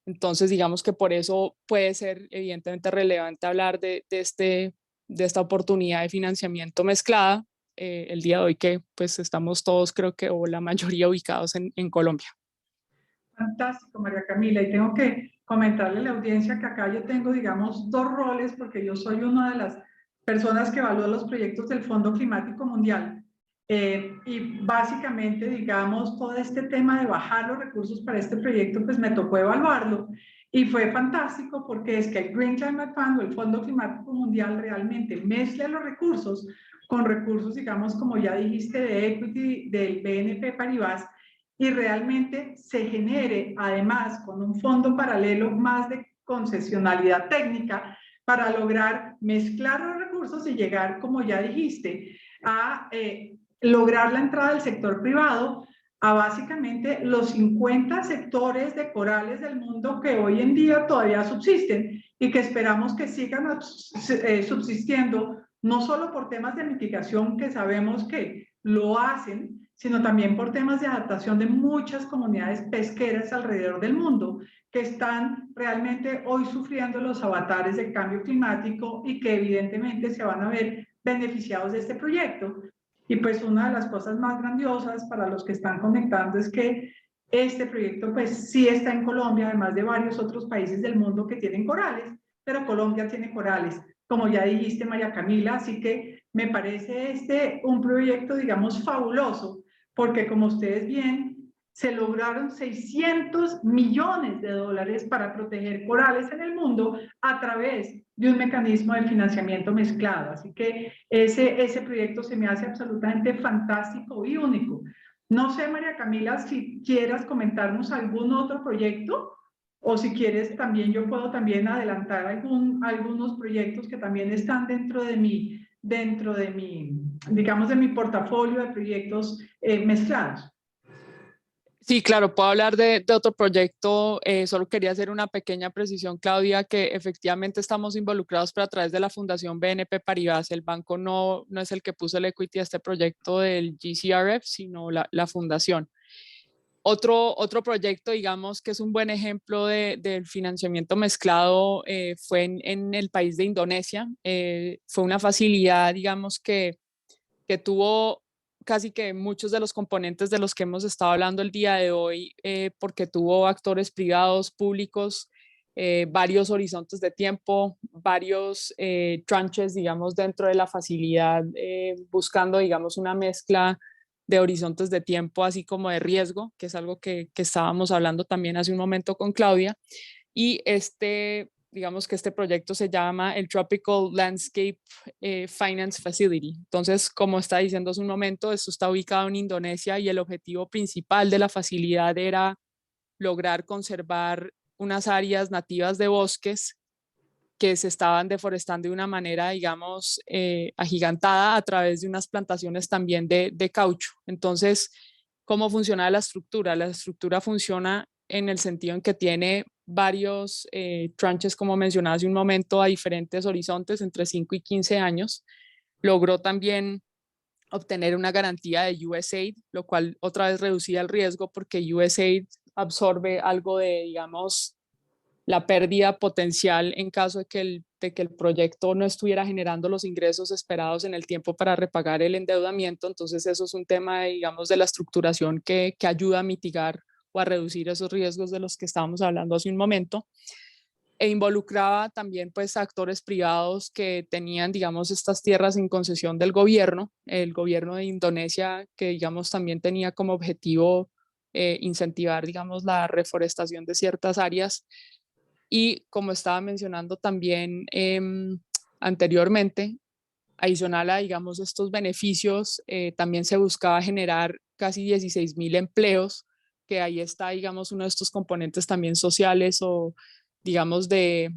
Entonces, digamos que por eso puede ser evidentemente relevante hablar de esta oportunidad de financiamiento mezclada el día de hoy, que pues estamos todos, creo que, o la mayoría ubicados en Colombia. Fantástico, María Camila. Y tengo que comentarle a la audiencia que acá yo tengo, digamos, 2 roles, porque yo soy una de las personas que evalúa los proyectos del Fondo Climático Mundial. Y básicamente, digamos, todo este tema de bajar los recursos para este proyecto, pues me tocó evaluarlo. Y fue fantástico porque es que el Green Climate Fund o el Fondo Climático Mundial realmente mezcla los recursos con recursos, digamos, como ya dijiste, de equity del BNP Paribas, y realmente se genere además con un fondo paralelo más de concesionalidad técnica para lograr mezclar los recursos y llegar, como ya dijiste, a lograr la entrada del sector privado a básicamente los 50 sectores de corales del mundo que hoy en día todavía subsisten y que esperamos que sigan subsistiendo, no solo por temas de mitigación que sabemos que lo hacen, sino también por temas de adaptación de muchas comunidades pesqueras alrededor del mundo que están realmente hoy sufriendo los avatares del cambio climático y que evidentemente se van a ver beneficiados de este proyecto. Y pues una de las cosas más grandiosas para los que están conectando es que este proyecto pues sí está en Colombia, además de varios otros países del mundo que tienen corales, pero Colombia tiene corales, como ya dijiste María Camila, así que me parece un proyecto, digamos, fabuloso, porque como ustedes bien, se lograron 600 millones de dólares para proteger corales en el mundo a través de un mecanismo de financiamiento mezclado. Así que ese proyecto se me hace absolutamente fantástico y único. No sé, María Camila, si quieras comentarnos algún otro proyecto o si quieres también yo puedo también adelantar algunos proyectos que también están dentro de mi, digamos, de mi portafolio de proyectos mezclados. Sí, claro, puedo hablar de otro proyecto. Solo quería hacer una pequeña precisión, Claudia, que efectivamente estamos involucrados, pero a través de la Fundación BNP Paribas. El banco no es el que puso el equity a este proyecto del GCRF, sino la fundación. Otro proyecto, digamos, que es un buen ejemplo del financiamiento mezclado fue en el país de Indonesia. Fue una facilidad, digamos, que tuvo casi que muchos de los componentes de los que hemos estado hablando el día de hoy, porque tuvo actores privados, públicos, varios horizontes de tiempo, varios tranches, digamos, dentro de la facilidad, buscando, digamos, una mezcla de horizontes de tiempo, así como de riesgo, que es algo que estábamos hablando también hace un momento con Claudia. Y digamos que este proyecto se llama el Tropical Landscape Finance Facility. Entonces, como está diciendo hace un momento, esto está ubicado en Indonesia y el objetivo principal de la facilidad era lograr conservar unas áreas nativas de bosques que se estaban deforestando de una manera, digamos, agigantada a través de unas plantaciones también de caucho. Entonces, ¿cómo funciona la estructura? La estructura funciona en el sentido en que tiene varios tranches, como mencionaba hace un momento, a diferentes horizontes, entre 5 y 15 años. Logró también obtener una garantía de USAID, lo cual otra vez reducía el riesgo porque USAID absorbe algo de, digamos, la pérdida potencial en caso de que el proyecto no estuviera generando los ingresos esperados en el tiempo para repagar el endeudamiento. Entonces eso es un tema, digamos, de la estructuración que ayuda a mitigar o a reducir esos riesgos de los que estábamos hablando hace un momento. E involucraba también pues actores privados que tenían, digamos, estas tierras en concesión del gobierno, el gobierno de Indonesia, que digamos también tenía como objetivo incentivar, digamos, la reforestación de ciertas áreas. Y como estaba mencionando también anteriormente, adicional a, digamos, estos beneficios, también se buscaba generar casi 16,000 empleos, que ahí está, digamos, uno de estos componentes también sociales o, digamos, de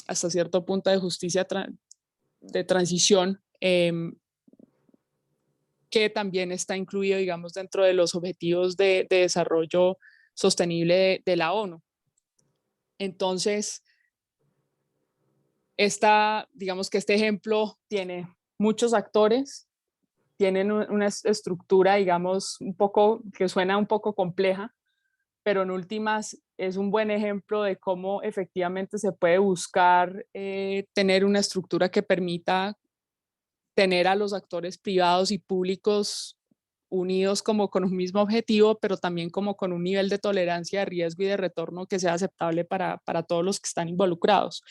hasta cierto punto de justicia de transición, que también está incluido, digamos, dentro de los objetivos de desarrollo sostenible de la ONU. Entonces, digamos que este ejemplo tiene muchos actores, tienen una estructura, digamos, un poco que suena un poco compleja, pero en últimas es un buen ejemplo de cómo efectivamente se puede buscar tener una estructura que permita tener a los actores privados y públicos unidos como con un mismo objetivo, pero también como con un nivel de tolerancia de riesgo y de retorno que sea aceptable para todos los que están involucrados.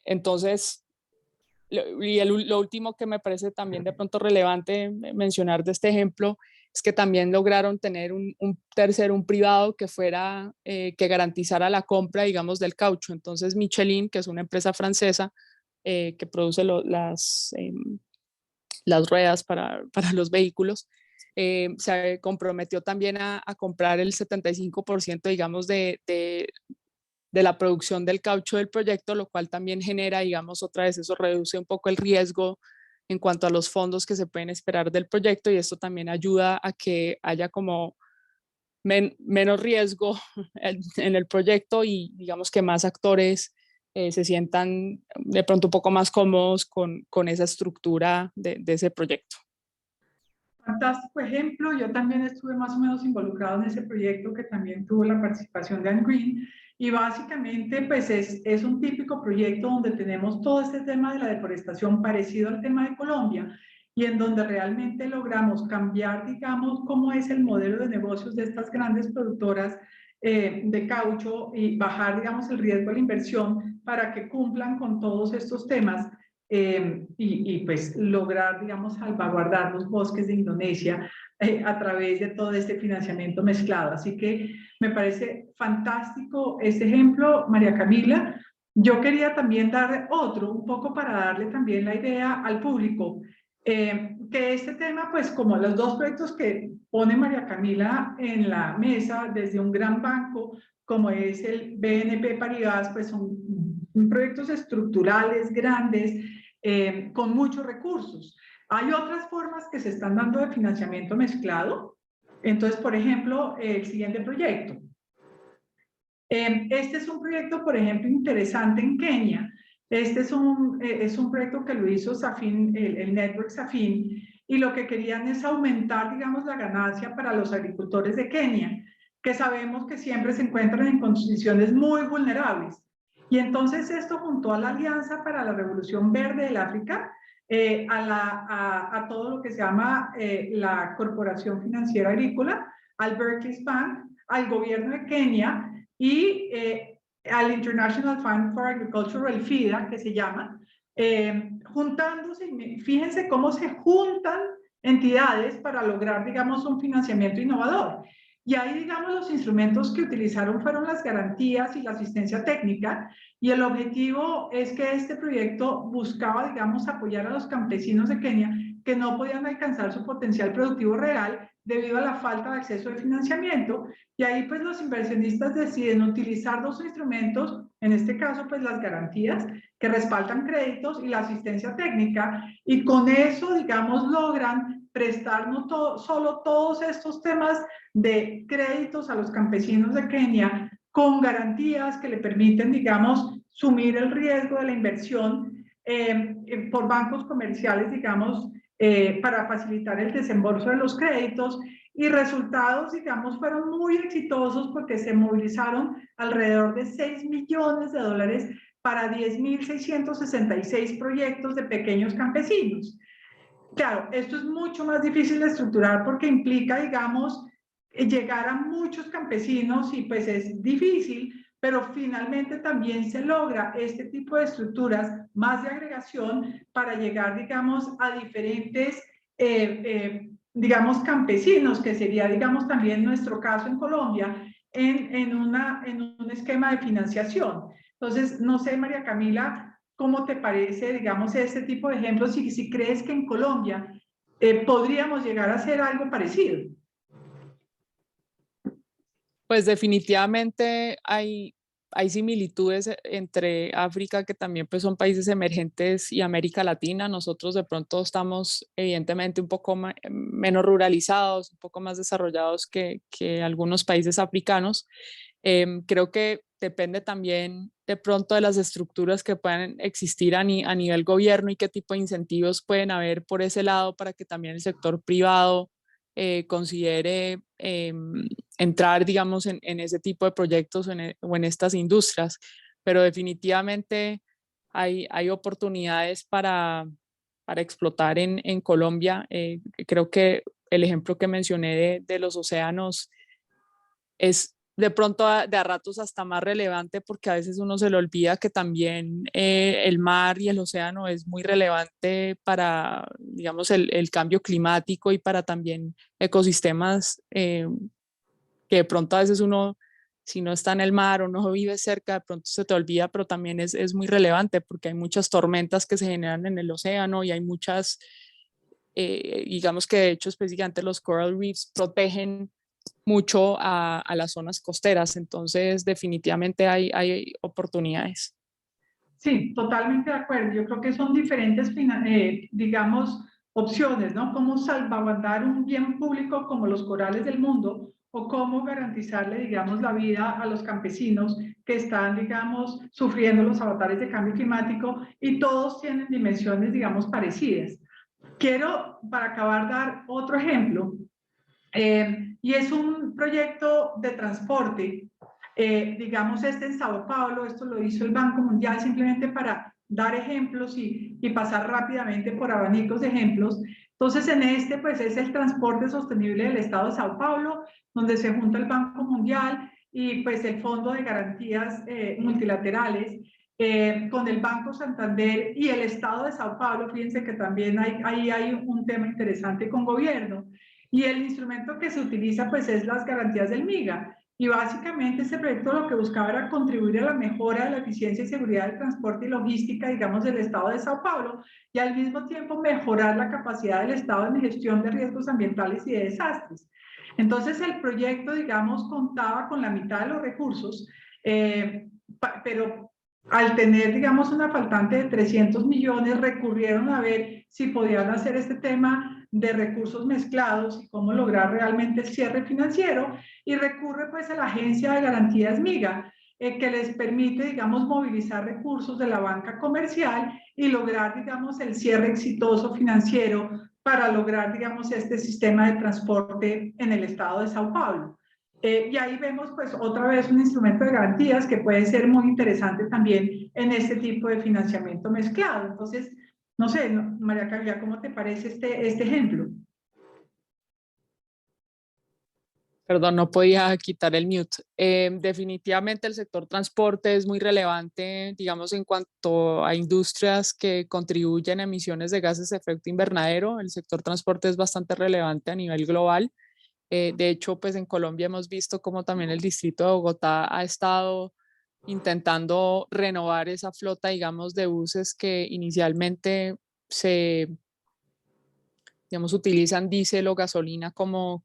Entonces, lo último que me parece también de pronto relevante mencionar de este ejemplo es que también lograron tener un tercero, un privado que fuera, que garantizara la compra, digamos, del caucho. Entonces Michelin, que es una empresa francesa que produce las ruedas para los vehículos, se comprometió también a comprar el 75%, digamos, de la producción del caucho del proyecto, lo cual también genera, digamos, otra vez eso reduce un poco el riesgo en cuanto a los fondos que se pueden esperar del proyecto, y esto también ayuda a que haya como menos riesgo en el proyecto y digamos que más actores se sientan de pronto un poco más cómodos con esa estructura de ese proyecto. Fantástico ejemplo. Yo también estuve más o menos involucrado en ese proyecto que también tuvo la participación de Anne Green, y básicamente pues es un típico proyecto donde tenemos todo este tema de la deforestación parecido al tema de Colombia, y en donde realmente logramos cambiar, digamos, cómo es el modelo de negocios de estas grandes productoras de caucho y bajar, digamos, el riesgo de la inversión para que cumplan con todos estos temas. Pues lograr, digamos, salvaguardar los bosques de Indonesia a través de todo este financiamiento mezclado. Así que me parece fantástico este ejemplo, María Camila. Yo quería también dar otro, un poco para darle también la idea al público, que este tema, pues como los dos proyectos que pone María Camila en la mesa desde un gran banco, como es el BNP Paribas, pues son proyectos estructurales grandes, con muchos recursos. Hay otras formas que se están dando de financiamiento mezclado. Entonces, por ejemplo, el siguiente proyecto. Este es un proyecto, por ejemplo, interesante en Kenia. Este es un proyecto que lo hizo Safin, el Network Safin, y lo que querían es aumentar, digamos, la ganancia para los agricultores de Kenia, que sabemos que siempre se encuentran en condiciones muy vulnerables. Y entonces esto juntó a la Alianza para la Revolución Verde del África, a todo lo que se llama la Corporación Financiera Agrícola, al Barclays Bank, al gobierno de Kenia y al International Fund for Agriculture, el FIDA, que se llama, juntándose. Fíjense cómo se juntan entidades para lograr, digamos, un financiamiento innovador. Y ahí, digamos, los instrumentos que utilizaron fueron las garantías y la asistencia técnica, y el objetivo es que este proyecto buscaba, digamos, apoyar a los campesinos de Kenia que no podían alcanzar su potencial productivo real debido a la falta de acceso de financiamiento, y ahí pues los inversionistas deciden utilizar dos instrumentos, en este caso pues las garantías que respaldan créditos y la asistencia técnica, y con eso, digamos, logran prestar no solo todos estos temas de créditos a los campesinos de Kenia con garantías que le permiten, digamos, sumir el riesgo de la inversión por bancos comerciales, digamos, para facilitar el desembolso de los créditos, y resultados, digamos, fueron muy exitosos porque se movilizaron alrededor de $6 millones para 10.666 proyectos de pequeños campesinos. Claro, esto es mucho más difícil de estructurar porque implica, digamos, llegar a muchos campesinos, y pues es difícil, pero finalmente también se logra este tipo de estructuras más de agregación para llegar, digamos, a diferentes, digamos, campesinos, que sería, digamos, también nuestro caso en Colombia, en un esquema de financiación. Entonces, no sé, María Camila, ¿cómo te parece, digamos, este tipo de ejemplos? Si crees que en Colombia podríamos llegar a hacer algo parecido. Pues definitivamente hay similitudes entre África, que también pues son países emergentes, y América Latina. Nosotros de pronto estamos evidentemente un poco menos ruralizados, un poco más desarrollados que algunos países africanos. Creo que depende también de pronto de las estructuras que puedan existir a nivel gobierno y qué tipo de incentivos pueden haber por ese lado para que también el sector privado considere entrar, digamos, en ese tipo de proyectos o en estas industrias. Pero definitivamente hay oportunidades para explotar en Colombia. Creo que el ejemplo que mencioné de los océanos es de pronto de a ratos hasta más relevante, porque a veces uno se le olvida que también el mar y el océano es muy relevante para, digamos, el cambio climático y para también ecosistemas que de pronto a veces uno, si no está en el mar o no vive cerca, de pronto se te olvida, pero también es muy relevante porque hay muchas tormentas que se generan en el océano y hay muchas, digamos que de hecho específicamente los coral reefs protegen mucho a las zonas costeras, entonces definitivamente hay oportunidades. Sí, totalmente de acuerdo. Yo creo que son diferentes, digamos, opciones, ¿no? Cómo salvaguardar un bien público como los corales del mundo o cómo garantizarle, digamos, la vida a los campesinos que están, digamos, sufriendo los avatares de cambio climático y todos tienen dimensiones, digamos, parecidas. Quiero, para acabar, dar otro ejemplo y es un proyecto de transporte. Digamos, en Sao Paulo, esto lo hizo el Banco Mundial simplemente para dar ejemplos y pasar rápidamente por abanicos de ejemplos. Entonces, pues es el transporte sostenible del estado de Sao Paulo, donde se junta el Banco Mundial y pues el Fondo de Garantías Multilaterales con el Banco Santander y el estado de Sao Paulo. Fíjense que también ahí hay un tema interesante con gobierno. Y el instrumento que se utiliza pues es las garantías del MIGA. Y básicamente este proyecto lo que buscaba era contribuir a la mejora de la eficiencia y seguridad del transporte y logística, digamos, del estado de Sao Paulo y al mismo tiempo mejorar la capacidad del estado en gestión de riesgos ambientales y de desastres. Entonces el proyecto, digamos, contaba con la mitad de los recursos, pero al tener, digamos, una faltante de 300 millones, recurrieron a ver si podían hacer este tema de recursos mezclados y cómo lograr realmente el cierre financiero, y recurre pues a la Agencia de Garantías MIGA, que les permite, digamos, movilizar recursos de la banca comercial y lograr, digamos, el cierre exitoso financiero para lograr, digamos, este sistema de transporte en el estado de Sao Paulo. Y ahí vemos pues otra vez un instrumento de garantías que puede ser muy interesante también en este tipo de financiamiento mezclado. Entonces, no sé, María Camila, ¿cómo te parece este ejemplo? Perdón, no podía quitar el mute. Definitivamente el sector transporte es muy relevante, digamos, en cuanto a industrias que contribuyen a emisiones de gases de efecto invernadero. El sector transporte es bastante relevante a nivel global. De hecho, pues en Colombia hemos visto cómo también el distrito de Bogotá ha estado intentando renovar esa flota, digamos, de buses que inicialmente digamos, utilizan diésel o gasolina como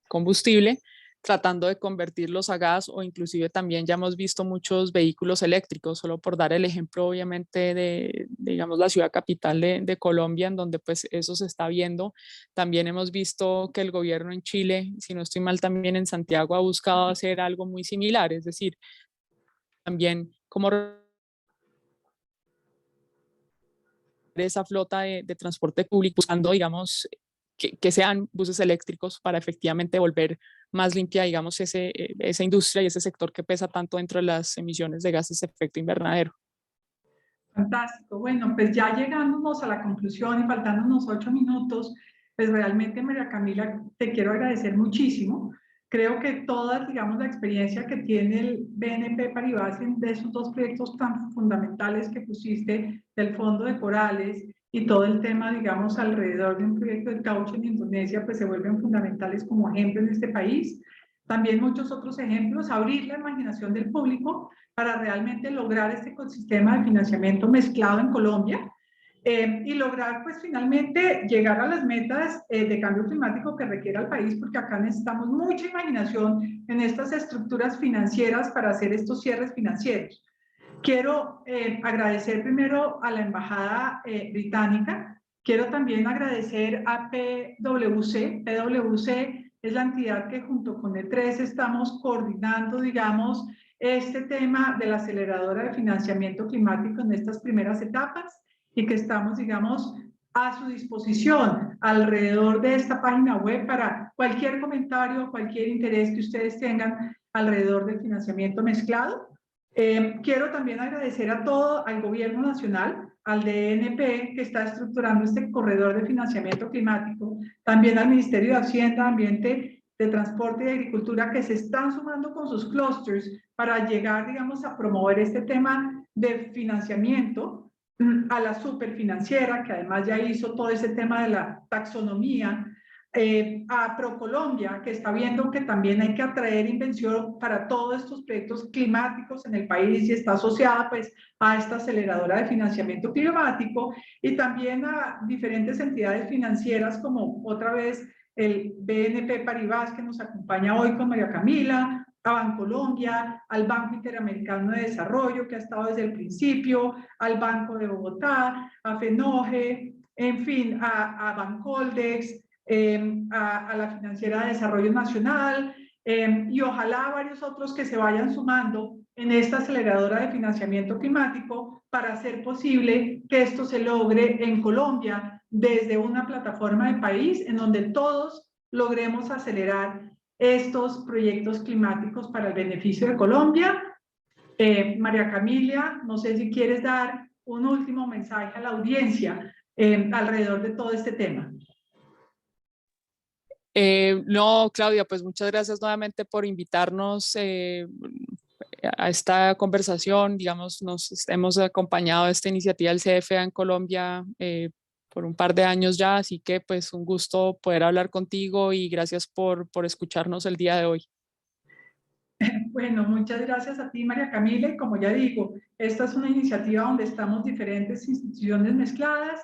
combustible, tratando de convertirlos a gas, o inclusive también ya hemos visto muchos vehículos eléctricos, solo por dar el ejemplo obviamente de digamos, la ciudad capital de Colombia, en donde pues eso se está viendo. También hemos visto que el gobierno en Chile, si no estoy mal, también en Santiago ha buscado hacer algo muy similar, es decir, también como esa flota de transporte público, buscando, digamos, que sean buses eléctricos para efectivamente volver más limpia, digamos, esa industria y ese sector que pesa tanto dentro de las emisiones de gases de efecto invernadero. Fantástico. Bueno, pues ya llegándonos a la conclusión y faltándonos 8 minutos, pues realmente, María Camila, te quiero agradecer muchísimo. Creo que toda, digamos, la experiencia que tiene el BNP Paribas de esos dos proyectos tan fundamentales que pusiste, del Fondo de Corales y todo el tema, digamos, alrededor de un proyecto de caucho en Indonesia, pues se vuelven fundamentales como ejemplo en este país. También muchos otros ejemplos, abrir la imaginación del público para realmente lograr este ecosistema de financiamiento mezclado en Colombia y lograr pues finalmente llegar a las metas de cambio climático que requiere el país, porque acá necesitamos mucha imaginación en estas estructuras financieras para hacer estos cierres financieros. Quiero agradecer primero a la Embajada Británica, quiero también agradecer a PwC. PwC es la entidad que junto con E3 estamos coordinando, digamos, este tema de la aceleradora de financiamiento climático en estas primeras etapas y que estamos, digamos, a su disposición alrededor de esta página web para cualquier comentario, cualquier interés que ustedes tengan alrededor del financiamiento mezclado. Quiero también agradecer a todo, al gobierno nacional, al DNP que está estructurando este corredor de financiamiento climático, también al Ministerio de Hacienda, Ambiente de transporte y agricultura que se están sumando con sus clusters para llegar, digamos, a promover este tema de financiamiento, a la superfinanciera, que además ya hizo todo ese tema de la taxonomía, a ProColombia, que está viendo que también hay que atraer inversión para todos estos proyectos climáticos en el país y está asociada pues a esta aceleradora de financiamiento climático, y también a diferentes entidades financieras como otra vez el BNP Paribas, que nos acompaña hoy con María Camila, a Bancolombia, al Banco Interamericano de Desarrollo, que ha estado desde el principio, al Banco de Bogotá, a FENOGE, en fin, a Bancoldex, a la Financiera de Desarrollo Nacional, y ojalá varios otros que se vayan sumando en esta aceleradora de financiamiento climático para hacer posible que esto se logre en Colombia desde una plataforma de país en donde todos logremos acelerar estos proyectos climáticos para el beneficio de Colombia. María Camila, no sé si quieres dar un último mensaje a la audiencia alrededor de todo este tema. No, Claudia, pues muchas gracias nuevamente por invitarnos a esta conversación. Digamos, nos hemos acompañado a esta iniciativa del CFA en Colombia por un par de años ya, así que pues un gusto poder hablar contigo y gracias por escucharnos el día de hoy. Bueno, muchas gracias a ti, María Camila, y como ya digo, esta es una iniciativa donde estamos diferentes instituciones mezcladas.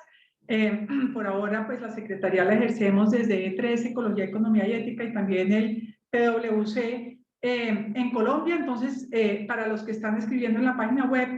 Por ahora, pues la Secretaría la ejercemos desde E3, Ecología, Economía y Ética, y también el PwC en Colombia. Entonces, para los que están escribiendo en la página web,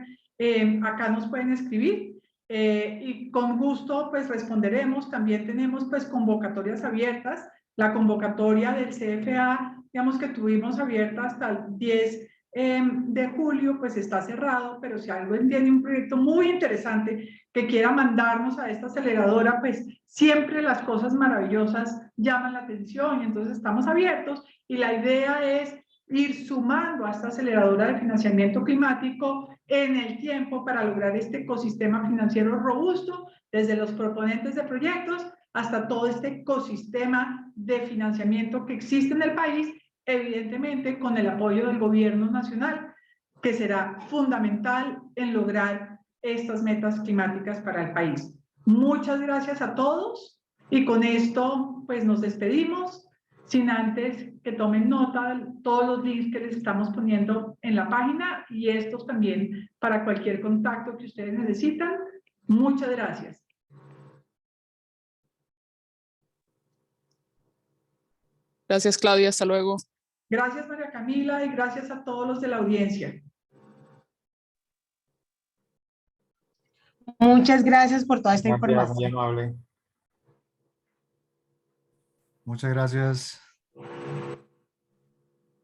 acá nos pueden escribir y con gusto pues responderemos. También tenemos pues convocatorias abiertas. La convocatoria del CFA, digamos que tuvimos abierta hasta el 10 de julio, pues está cerrado, pero si alguien tiene un proyecto muy interesante que quiera mandarnos a esta aceleradora, pues siempre las cosas maravillosas llaman la atención y entonces estamos abiertos, y la idea es ir sumando a esta aceleradora de financiamiento climático en el tiempo para lograr este ecosistema financiero robusto, desde los proponentes de proyectos hasta todo este ecosistema de financiamiento que existe en el país, evidentemente con el apoyo del gobierno nacional, que será fundamental en lograr estas metas climáticas para el país. Muchas gracias a todos y con esto pues nos despedimos, sin antes que tomen nota de todos los links que les estamos poniendo en la página y estos también para cualquier contacto que ustedes necesitan. Muchas gracias. Gracias, Claudia. Hasta luego. Gracias, María Camila, y gracias a todos los de la audiencia. Muchas gracias por toda esta Gracias, información. muy amable. Muchas gracias.